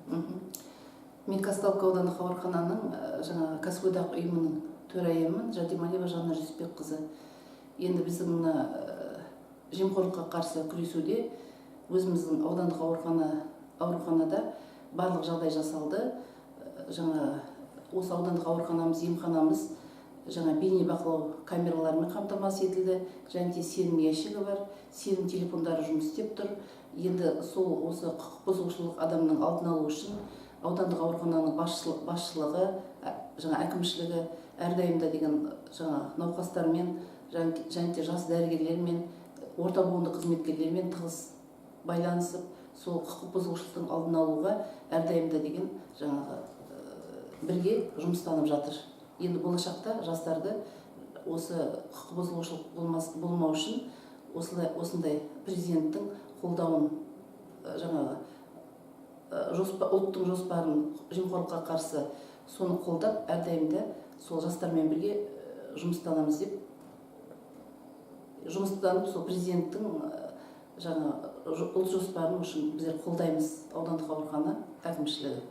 Мен Казталовка аудандық аурухананың жаңа кәсіподақ ұйымының төрайымымын, Жадималиева Жанна Жүсіпбекқызы. Енді біздің мына жемқорлыққа қарсы күресуде өзіміздің аудандық ауруханада барлық жағдай жасалды. Жаңа осы аудандық ауруханамыз, емханамыз жаңа бейне бақылау камераларымен қамтамасыз етілді, және де сенім ящигі бар, сенім телефондары жұмыс істеп тұр. Енді осы құқық бұзушылық адамның алдын алу үшін аудандық аурухананың басшылығы, жаңа әкімшілігі әрдайымда деген жаңа науқастармен, және де жас дәрігерлермен, орта буынды қызметкерлермен тығыз байланысып, сол құқық бұзушылықтың алдын алуға әрдайымда деген жаңағы бірге жұмыстанып жатыр. Енді болашақта жастарды осы құқық бұзушылық болмау үшін осындай президенттің қолдауын, жаңағы ұлттың жоспарын жемқорлыққа қарсы соны қолдап, әрдайымда сол жастармен бірге жұмыстанамыз деп, жұмыстанып сол президенттің жаңа ұлт жоспарын үшін біздер қолдаймыз, аудандық аурухана әкімшілігі.